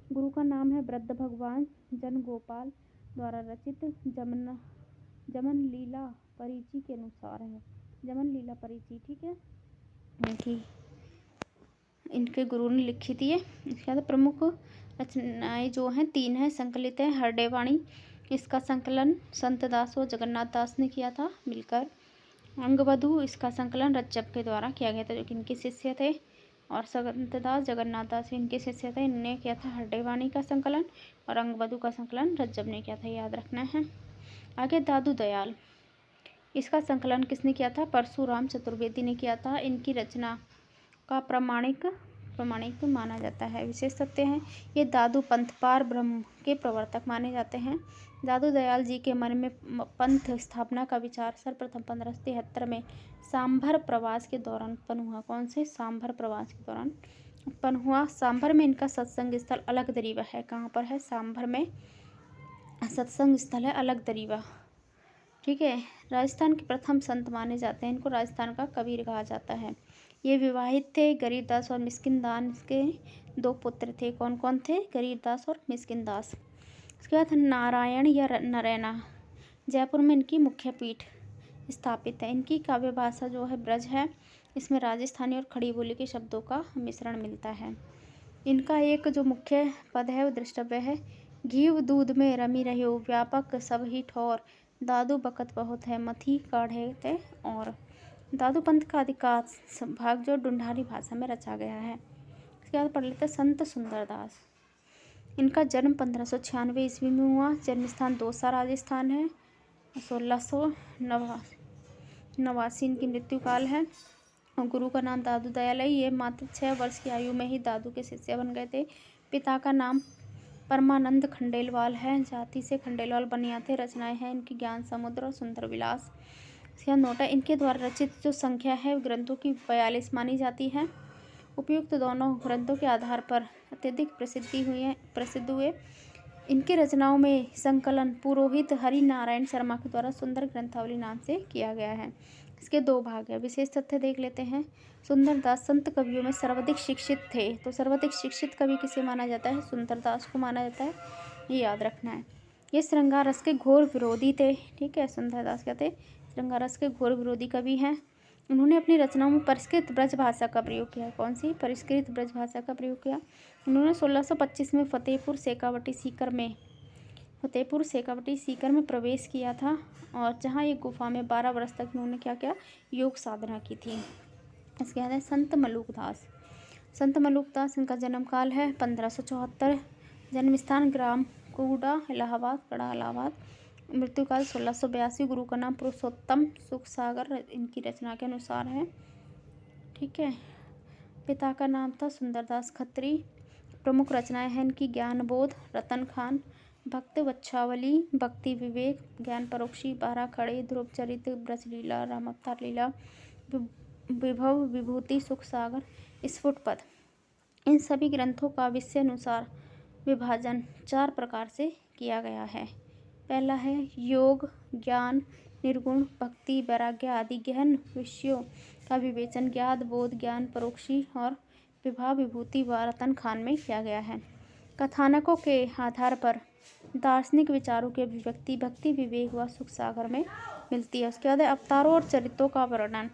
गुरु का नाम है वृद्ध भगवान जन गोपाल द्वारा रचित जमन लीला परिचय के अनुसार है। जमन लीला परिचय, ठीक है, इनके गुरु ने लिखी थी ये। इसके बाद प्रमुख रचनाएं जो हैं 3 हैं, संकलित है हरडेवाणी। इसका संकलन संत दास व जगन्नाथ दास ने किया था मिलकर। अंगवधु, इसका संकलन रज्जब के द्वारा किया गया था, जो कि इनके शिष्य थे। और संत दास जगन्नाथ दास इनके शिष्य थे। इन्होंने किया था हरडेवाणी का संकलन, और अंगवधु का संकलन रज्जब ने किया था, याद रखना है। आगे दादू दयाल, इसका संकलन किसने किया था? परशुराम चतुर्वेदी ने किया था। इनकी रचना का प्रमाणिक माना जाता है। विशेष तथ्य हैं, ये दादू पंथ पार ब्रह्म के प्रवर्तक माने जाते हैं। दादू दयाल जी के मन में पंथ स्थापना का विचार सर्वप्रथम 1573 में सांभर प्रवास के दौरान उत्पन्न हुआ। कौन से? सांभर प्रवास के दौरान उत्पन्न हुआ। सांभर में इनका सत्संग स्थल अलग दरीवा है। कहाँ पर है? सांभर में सत्संग स्थल है अलग दरीवा, ठीक है। राजस्थान के प्रथम संत माने जाते हैं। इनको राजस्थान का कबीर कहा जाता है। ये विवाहित थे। गरीबदास और मिस्किन दास के 2 पुत्र थे। कौन कौन थे? गरीबदास और मिस्किन दास। उसके बाद नारायण या नरैना, जयपुर में इनकी मुख्य पीठ स्थापित है। इनकी काव्य भाषा जो है ब्रज है। इसमें राजस्थानी और खड़ी बोली के शब्दों का मिश्रण मिलता है। इनका एक जो मुख्य पद है वो द्रष्टव्य है। घीव दूध में रमी रहो, व्यापक सब ही ठोर, दादू बकत बहुत है, मथी काढ़े ते और। दादू पंथ का अधिकांश भाग जो ढूंढारी भाषा में रचा गया है। इसके बाद पढ़ लेते हैं संत सुंदरदास। इनका जन्म 1596 ईस्वी में हुआ। जन्म स्थान दौसा राजस्थान है। 1689 इनकी मृत्यु काल है। और गुरु का नाम दादू दयाल है। ये मात्र 6 वर्ष की आयु में ही दादू के शिष्य बन गए थे। पिता का नाम परमानंद खंडेलवाल है। जाति से खंडेलवाल बनिया थे। रचनाएं हैं इनकी ज्ञान समुद्र और सुंदर विलास। इसका नोट है, इनके द्वारा रचित जो संख्या है ग्रंथों की 42 मानी जाती है। उपयुक्त दोनों ग्रंथों के आधार पर अत्यधिक प्रसिद्ध हुए। इनकी रचनाओं में संकलन पुरोहित हरि नारायण शर्मा के द्वारा सुंदर ग्रंथावली नाम से किया गया है। इसके 2 भाग है। विशेष तथ्य देख लेते हैं। सुंदरदास संत कवियों में सर्वाधिक शिक्षित थे। तो सर्वाधिक शिक्षित कवि किसे माना जाता है? सुंदरदास को माना जाता है। ये याद रखना है। ये श्रृंगार रस के घोर विरोधी थे। ठीक है, सुंदरदास क्या थे? श्रृंगार रस के घोर विरोधी कवि हैं। उन्होंने अपनी रचनाओं में परिष्कृत ब्रज भाषा का प्रयोग किया। कौन सी? परिष्कृत ब्रज भाषा का प्रयोग किया। उन्होंने 1625 में फतेहपुर शेखावटी सीकर में प्रवेश किया था। और जहाँ एक गुफा में 12 वर्ष तक उन्होंने क्या किया? योग साधना की थी। इसके बाद है संत मलूकदास। संत मलूकदास इनका जन्म काल है 1574। जन्म स्थान ग्राम कूड़ा इलाहाबाद। मृत्यु काल 1682। गुरु का नाम पुरुषोत्तम सुख सागर इनकी रचना के अनुसार है। ठीक है। पिता का नाम था सुंदरदास खत्री। प्रमुख रचनाएं हैं इनकी ज्ञानबोध, रतन खान, भक्त वच्छावली, भक्ति विवेक, ज्ञान परोक्षी, 12 खड़े, ध्रुव चरित्र, ब्रजलीला, राम अवतार लीला, विभव विभूति, सुख सागर, स्फुट पद। इन सभी ग्रंथों का विषय अनुसार विभाजन 4 प्रकार से किया गया है। पहला है योग, ज्ञान, निर्गुण, भक्ति, वैराग्य आदि गहन विषयों का विवेचन ज्ञात बोध, ज्ञान परोक्षी और विभा विभूति व रतन खान में किया गया है। कथानकों के आधार पर दार्शनिक विचारों की अभिव्यक्ति भक्ति विवेक व सुख सागर में मिलती है। उसके बाद अवतारों और चरित्रों का वर्णन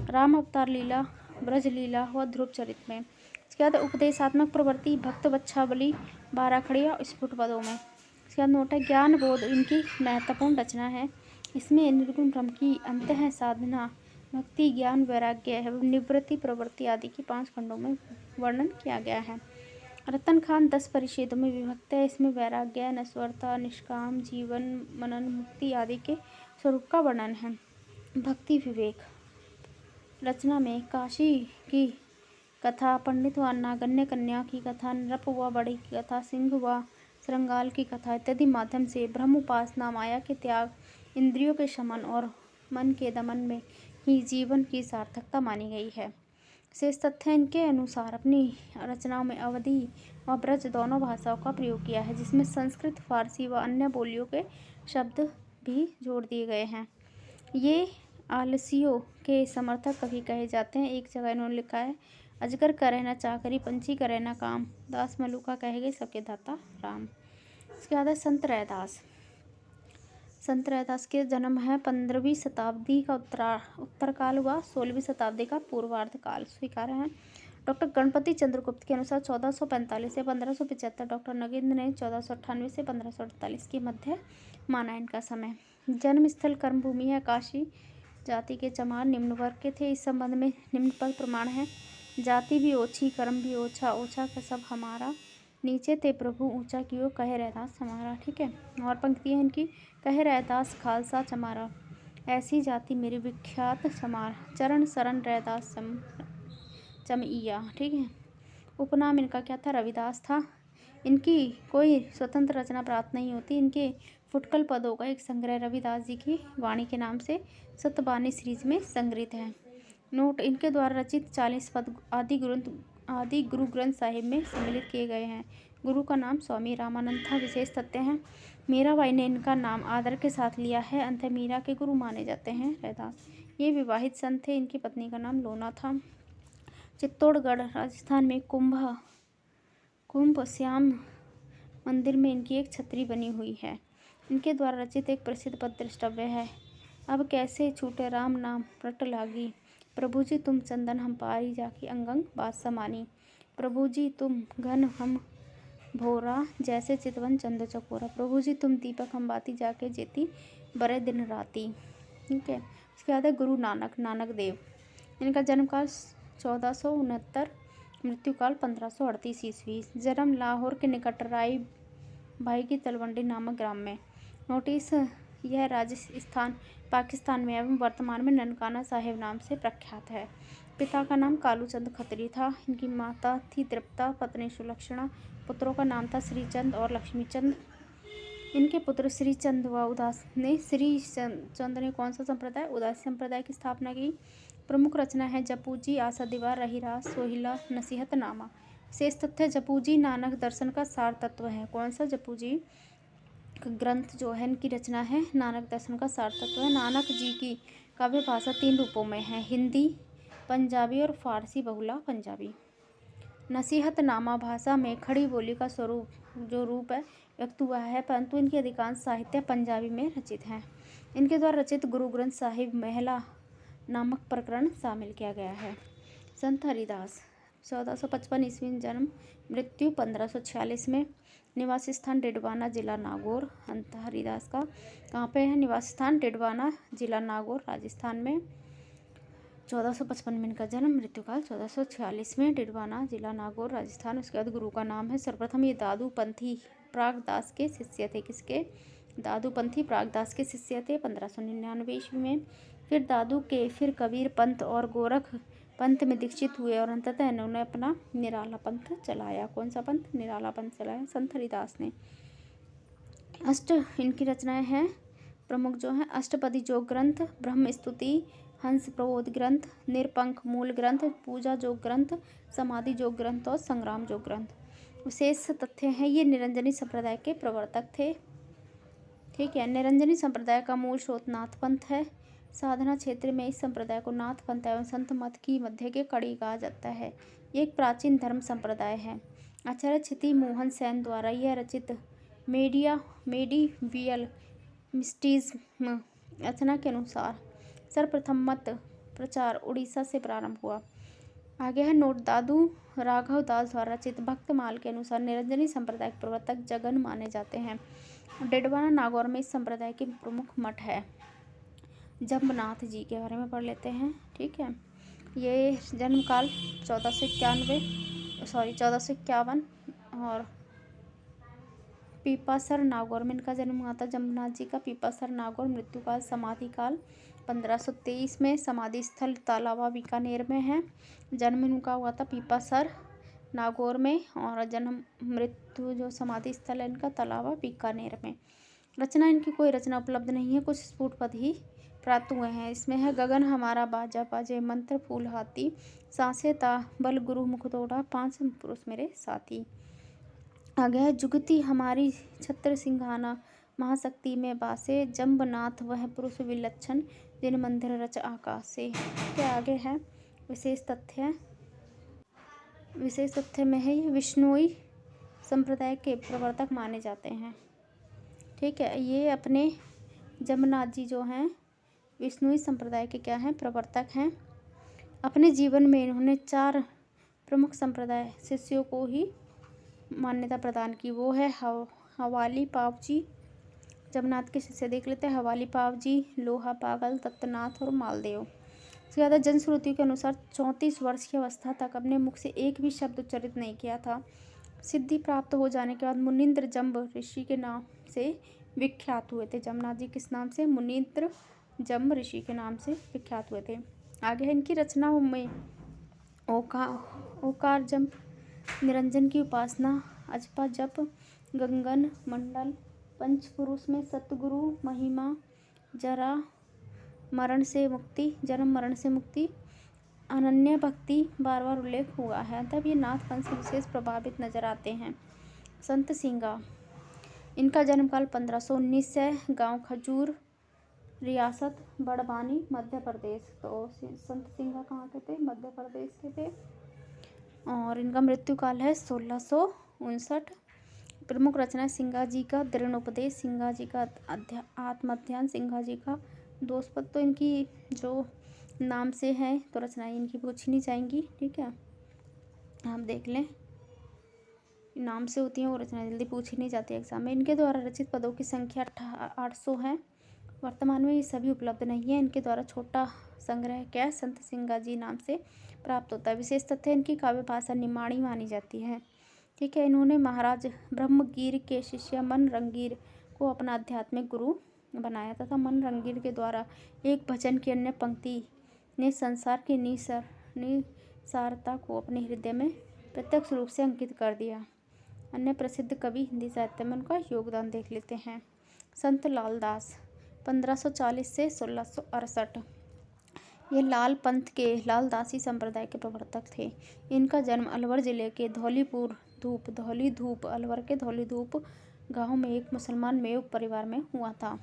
राम अवतार लीला, ब्रज लीला व ध्रुव चरित्र में। इसके बाद उपदेशात्मक प्रवृत्ति भक्त वच्छावली, 12 खड़ी और स्फुट पदों में। इसके बाद नोट है ज्ञान बोध इनकी महत्वपूर्ण रचना है। इसमें निर्गुण ब्रह्म की अंतः साधना, भक्ति, ज्ञान, वैराग्य एवं निवृत्ति प्रवृत्ति आदि की 5 खंडों में वर्णन किया गया है। रतन खान 10 परिच्छेदों में विभक्त है। इसमें वैराग्य, नश्वरता, निष्काम जीवन, मनन, मुक्ति आदि के स्वरूप का वर्णन है। भक्ति विवेक रचना में काशी की कथा, पंडित व नागन्य कन्या की कथा, नृप व बड़ी की कथा, सिंह व श्रृंगाल की कथा इत्यादि माध्यम से ब्रह्म उपासना, माया के त्याग, इंद्रियों के शमन और मन के दमन में ही जीवन की सार्थकता मानी गई है। शेष तथ्य इनके अनुसार अपनी रचनाओं में अवधी व ब्रज दोनों भाषाओं का प्रयोग किया है, जिसमें संस्कृत, फारसी व अन्य बोलियों के शब्द भी जोड़ दिए गए हैं। ये आलसियों के समर्थक कवि कहे जाते हैं। एक जगह इन्होंने लिखा है, अजगर करे न चाकरी, पंछी करे न काम, दास मलुका कहे गए सबके दाता राम। इसके बाद है संत रैदास। संत रैदास के जन्म है 15वीं शताब्दी का उत्तरकाल हुआ, 16वीं शताब्दी का पूर्वार्ध काल स्वीकार है। डॉक्टर गणपति चंद्रगुप्त के अनुसार 1445 से 1575, डॉक्टर नगेंद्र ने 1498 से 1548 के मध्य माना इनका समय। जन्म स्थल कर्मभूमि है काशी। जाति के चमार निम्न वर्ग के थे। इस संबंध में निम्न पद प्रमाण है। जाति भी ओछी, कर्म भी ओछा, ओछा का सब हमारा, नीचे ते प्रभु ऊंचा कियो, कहे रैदास हमारा। ठीक है। और पंक्तियाँ इनकी, कहे रैदास खालसा चमारा, ऐसी जाति मेरी विख्यात समार, चरण शरण रैदास चमइया। ठीक है। उपनाम इनका क्या था? रविदास था। इनकी कोई स्वतंत्र रचना प्राप्त नहीं होती। इनके फुटकल पदों का एक संग्रह रविदास जी की वाणी के नाम से सतबानी सीरीज में संग्रहित है। नोट, इनके द्वारा रचित 40 पद आदि गुरु ग्रंथ साहिब में सम्मिलित किए गए हैं। गुरु का नाम स्वामी रामानंद था। विशेष तथ्य हैं, मीराबाई ने इनका नाम आदर के साथ लिया है। अंत मीरा के गुरु माने जाते हैं रैदास। ये विवाहित संत थे। इनकी पत्नी का नाम लोना था। चित्तौड़गढ़ राजस्थान में कुंभ श्याम मंदिर में इनकी एक छतरी बनी हुई है। इनके द्वारा रचित एक प्रसिद्ध पद द्रष्टव्य है। अब कैसे छूटे राम नाम रट लागी, प्रभु जी तुम चंदन हम पारी जाकी अंग अंग बात समानी। प्रभु जी तुम घन हम भोरा जैसे चितवन चंद चकोरा, प्रभु जी तुम दीपक हम बाती जाके जेती बड़े दिन राती। ठीक है। इसके बाद है गुरु नानक देव। इनका जन्मकाल 1469, मृत्युकाल 1538 ईस्वी। जन्म लाहौर के निकट राई भाई की तलवंडी नामक ग्राम में। नोटिस, यह राजस्थान पाकिस्तान में एवं वर्तमान में ननकाना साहिब नाम से प्रख्यात है। पिता का नाम कालूचंद खत्री था। इनकी माता थी तृप्ता, पत्नी सुलक्षणा। पुत्रों का नाम था श्रीचंद और लक्ष्मीचंद। इनके पुत्र श्रीचंद व उदास ने श्रीचंद ने कौन सा संप्रदाय, उदासी संप्रदाय की स्थापना की। प्रमुख रचना है जपूजी, आशा दीवार, रहीरास, सोहिला, नसीहत नामा। शेष तथ्य, जपूजी नानक दर्शन का सार तत्व है। कौन सा जपूजी ग्रंथ जो है इनकी रचना है, नानक दर्शन का सार तत्व है। नानक जी की काव्य भाषा 3 रूपों में है, हिंदी, पंजाबी और फारसी बहुला पंजाबी। नसीहत नामा भाषा में खड़ी बोली का रूप है व्यक्त हुआ है, परंतु इनकी अधिकांश साहित्य पंजाबी में रचित हैं। इनके द्वारा रचित गुरु ग्रंथ साहिब महिला नामक प्रकरण शामिल किया गया है। संत हरिदास 1455 ईस्वी में जन्म, मृत्यु 1546 में। निवास स्थान डिडवाना, जिला नागौर। संत हरिदास का कहाँ पे है निवास स्थान? डिडवाना, जिला नागौर, राजस्थान में। 1455 में इनका जन्म, मृत्युकाल 1446 में, डिडवाना, जिला नागौर, राजस्थान। उसके बाद गुरु का नाम है, सर्वप्रथम ये दादू पंथी प्रागदास के शिष्य थे। किसके? दादू पंथी प्रागदास के शिष्य थे 1599 ईस्वी में। फिर दादू के फिर कबीर पंथ और गोरख पंथ में दीक्षित हुए और अंततः इन्होंने अपना निराला पंथ चलाया। कौन सा पंथ? निराला पंथ चलाया संत हरिदास ने। इनकी रचनाएं हैं प्रमुख जो है, अष्टपदी जोग ग्रंथ, ब्रह्म स्तुति, हंस प्रबोध ग्रंथ, निरपंख मूल ग्रंथ, पूजा जोग ग्रंथ, समाधि जोग ग्रंथ और संग्राम जोग ग्रंथ। विशेष तथ्य हैं, ये निरंजनी संप्रदाय के प्रवर्तक थे। ठीक है। निरंजनी संप्रदाय का मूल स्रोत नाथ पंथ है। साधना क्षेत्र में इस संप्रदाय को नाथ पंथ एवं संत मत की मध्य के कड़ी कहा जाता है। ये एक प्राचीन धर्म संप्रदाय है। आचार्य क्षिति मोहन सेन द्वारा यह रचित मेडिवियल मिस्टिज्म रचना के अनुसार सर्वप्रथम मत प्रचार उड़ीसा से प्रारंभ हुआ। आगे है नोट, दादू राघव दास द्वारा रचित भक्तमाल के अनुसार निरंजनी संप्रदाय के प्रवर्तक जगन माने जाते हैं। डिडवाना नागौर में इस संप्रदाय के प्रमुख मठ है। जम्बनाथ जी के बारे में पढ़ लेते हैं। ठीक है। ये जन्मकाल 1451 और पीपासर नागौर में इनका जन्म हुआ था। जम्बनाथ जी का पीपासर नागौर। मृत्युकाल समाधिकाल 1523 में। समाधि स्थल तालावा बीकानेर में है। जन्म इनका हुआ था पीपासर नागौर में और मृत्यु जो समाधि स्थल है इनका तालावा बीकानेर में। रचना इनकी कोई रचना उपलब्ध नहीं है, कुछ स्फुट पद ही प्राप्त हुए हैं। इसमें है गगन हमारा बाजा बाजे, मंत्र फूल हाथी, सांसे ता बल गुरु मुख तोड़ा, 5 पुरुष मेरे साथी। आगे है जुगती हमारी छत्र सिंघाना, महाशक्ति में बासे, जम्बनाथ वह पुरुष विलक्षण, जिन मंदिर रच आकाशे। के आगे है विशेष तथ्य में है ये विष्णुई संप्रदाय के प्रवर्तक माने जाते हैं। ठीक है। ये अपने जम्बनाथ जी जो हैं विष्णुई संप्रदाय के क्या हैं? प्रवर्तक हैं। अपने जीवन में इन्होंने 4 प्रमुख संप्रदाय शिष्यों को ही मान्यता प्रदान की। वो है हवाली पाव जी। जगन्नाथ के शिष्य देख लेते हैं। हवाली पाव जी, लोहा पागल, दत्तनाथ और मालदेव। इसके बाद जनश्रुति के अनुसार 34 वर्ष की अवस्था तक अपने मुख से एक भी शब्द उच्चारित नहीं किया था। सिद्धि प्राप्त हो जाने के बाद मुनींद्र जम्ब ऋषि के नाम से विख्यात हुए थे। जगन्नाथ जी किस नाम से? मुनींद्र जम्ब ऋषि के नाम से विख्यात हुए थे। आगे है इनकी रचनाओं में ओकार जप, निरंजन की उपासना, अजपा जप, गंगन मंडल, पंचपुरुष में सतगुरु महिमा, जन्म मरण से मुक्ति, अनन्य भक्ति बार बार उल्लेख हुआ है। तब ये नाथ पंथ से विशेष प्रभावित नजर आते हैं। संत सिंगा, इनका जन्मकाल 1519 है। गांव खजूर, रियासत बड़वानी, मध्य प्रदेश। तो संत सिंगा कहाँ के थे? मध्य प्रदेश के थे। और इनका मृत्यु काल है 1659। प्रमुख रचना सिंगा जी का दृढ़ोपदेश, सिंगा जी का आत्मध्यान, सिंगा जी का दोषपद। तो इनकी जो नाम से हैं तो रचनाएं इनकी पूछी नहीं जाएंगी, ठीक है, आप देख लें। नाम से होती हैं वो रचनाएं जल्दी पूछी नहीं जाती एग्जाम में। इनके द्वारा रचित पदों की संख्या 800 है। वर्तमान में ये सभी उपलब्ध नहीं है। इनके द्वारा छोटा संग्रह क्या है, संत सिंगा जी नाम से प्राप्त होता है। विशेष तथ्य इनकी काव्य भाषा निमाणी मानी जाती है, ठीक है। इन्होंने महाराज ब्रह्मगिर के शिष्य मन रंगीर को अपना आध्यात्मिक गुरु बनाया तथा मन रंगीर के द्वारा एक भजन की अन्य पंक्ति ने संसार की निसारता को अपने हृदय में प्रत्यक्ष रूप से अंकित कर दिया। अन्य प्रसिद्ध कवि हिंदी साहित्य में उनका योगदान देख लेते हैं। संत लालदास 1540 से 1668। ये लाल पंथ के लालदासी संप्रदाय के प्रवर्तक थे। इनका जन्म अलवर जिले के धौली धूप अलवर के धौली धूप गाँव में एक मुसलमान मेव परिवार में हुआ था।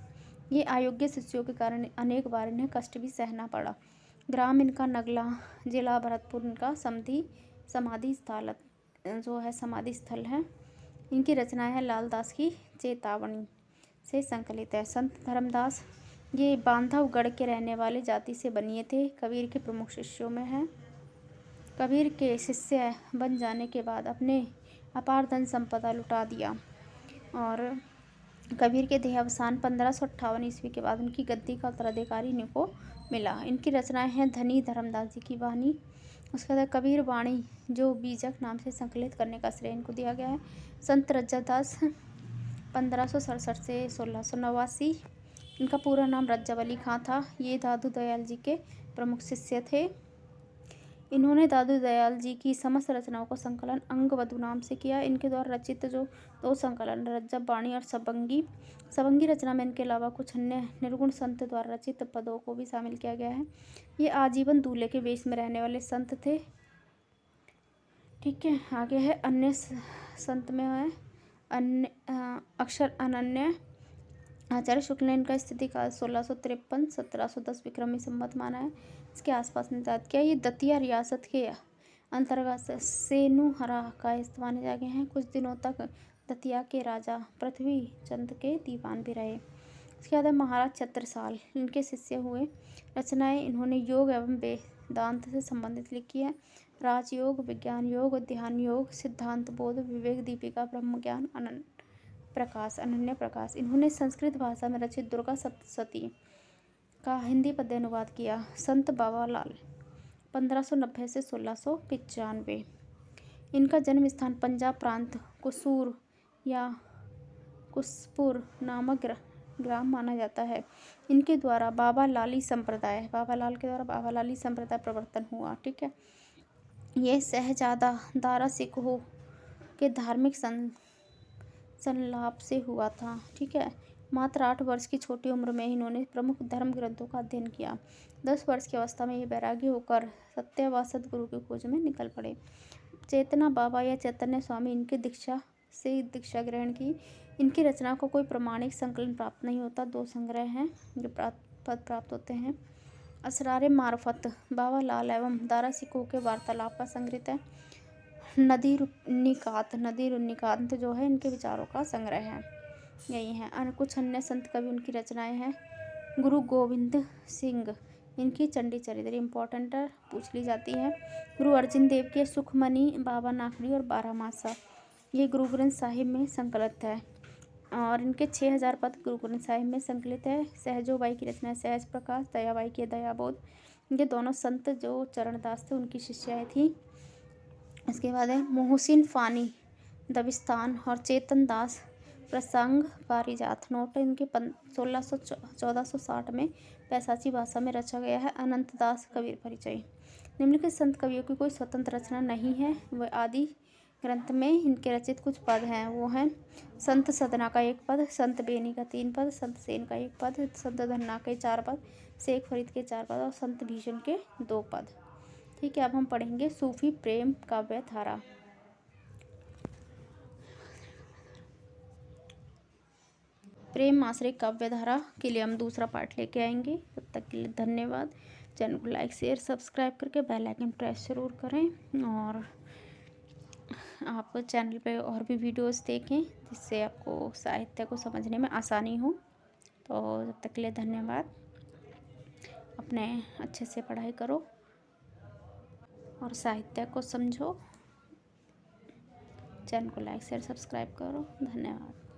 ये अयोग्य शिष्यों के कारण अनेक बार इन्हें कष्ट भी सहना पड़ा। ग्राम इनका नगला, जिला भरतपुर इनका समाधि स्थल है। इनकी रचनाएं है लालदास की चेतावनी से संकलित है। संत धर्मदास ये बांधवगढ़ के रहने वाले जाति से बनिए थे। कबीर के प्रमुख शिष्यों में हैं। कबीर के शिष्य बन जाने के बाद अपने अपार धन संपदा लुटा दिया और कबीर के देहावसान 1558 ईस्वी के बाद उनकी गद्दी का उत्तराधिकारी इनको मिला। इनकी रचनाएं हैं धनी धर्मदास जी की वाणी, उसके बाद कबीर वाणी जो बीजक नाम से संकलित करने का श्रेय इनको दिया गया है। संत रज्जादास 1567 से 1689। इनका पूरा नाम रज्जब अली खां था। ये दादू दयाल जी के प्रमुख शिष्य थे। इन्होंने दादू दयाल जी की समस्त रचनाओं का संकलन अंगवधु नाम से किया। इनके द्वारा रचित जो 2 संकलन रज्जब बाणी और सबंगी रचना में इनके अलावा कुछ अन्य निर्गुण संत द्वारा रचित पदों को भी शामिल किया गया है। ये आजीवन दूल्हे के वेश में रहने वाले संत थे, ठीक है। आगे है अन्य संत में है अक्षर अनन्य आचार्य शुक्ल ने इनका स्थिति काल 1653-1710 विक्रमी संवत माना है। इसके आसपास निर्धारित किया। ये दतिया रियासत के अंतर्गत सेनुहरा का माने जा गए हैं। कुछ दिनों तक दतिया के राजा पृथ्वी चंद के दीवान भी रहे। इसके बाद महाराज छत्रसाल इनके शिष्य हुए। रचनाएं इन्होंने योग एवं वेदांत से संबंधित लिखी है। राजयोग, विज्ञान योग, ध्यान योग, सिद्धांत बोध, विवेक दीपिका, ब्रह्म ज्ञान, अनन्य प्रकाश। इन्होंने संस्कृत भाषा में रचित दुर्गा सप्तशती का हिंदी पद्य अनुवाद किया। संत बाबालाल 1590 से 1695। इनका जन्म स्थान पंजाब प्रांत कुसूर या कुसपुर नामक ग्राम माना जाता है। इनके द्वारा बाबा लाली संप्रदाय प्रवर्तन हुआ, ठीक है। ये शहजादा दारा सिकोह के धार्मिक संलाप से हुआ था, ठीक है। मात्र 8 वर्ष की छोटी उम्र में इन्होंने प्रमुख धर्म ग्रंथों का अध्ययन किया। 10 वर्ष की अवस्था में ये वैरागी होकर सत्य व सद्गुरु की खोज में निकल पड़े। चेतना बाबा या चैतन्य स्वामी इनकी दीक्षा ग्रहण की। इनकी रचना को कोई प्रमाणिक संकलन प्राप्त नहीं होता। 2 संग्रह हैं जो प्राप्त होते हैं। असरारे मार्फत बाबा लाल एवं दारा सिकोह के वार्तालाप का संग्रहित है। नदीर निकात जो है इनके विचारों का संग्रह है। यही है। कुछ अन्य संत कवि उनकी रचनाएं हैं। गुरु गोविंद सिंह इनकी चंडी चरित्र इंपॉर्टेंट पूछ ली जाती है। गुरु अर्जन देव के सुखमणि, बाबा नाखड़ी और 12 मासा ये गुरु ग्रंथ साहिब में संकलित है और इनके 6000 पद गुरु ग्रंथ साहिब में संकलित है। सहजोबाई की रचना सहज प्रकाश, दयाबाई की दयाबोध। ये दोनों संत जो चरणदास थे उनकी शिष्याएं थी। इसके बाद है मोहसिन फानी दबिस्तान और चेतन दास प्रसंग पारिजात नोट इनके 1460 में पैसाची भाषा में रचा गया है। अनंत दास कबीर परिचय। निम्नलिखित संत कवियों की कोई स्वतंत्र रचना नहीं है। वह आदि ग्रंथ में इनके रचित कुछ पद हैं, वो हैं संत सदना का 1 पद, संत बेनी का 3 पद, संत सेन का 1 पद, संत धन्ना के 4 पद, शेख फरीद के 4 पद और संत भीषण के 2 पद, ठीक है। अब हम पढ़ेंगे सूफी प्रेम काव्य धारा। प्रेम आश्रय काव्य धारा के लिए हम दूसरा पार्ट लेके आएंगे। तब तक के लिए धन्यवाद। चैनल को लाइक शेयर सब्सक्राइब करके बेल आइकन प्रेस जरूर करें और आप चैनल पे और भी वीडियोस देखें जिससे आपको साहित्य को समझने में आसानी हो। तो जब तक के लिए धन्यवाद। अपने अच्छे से पढ़ाई करो और साहित्य को समझो। चैनल को लाइक शेयर सब्सक्राइब करो। धन्यवाद।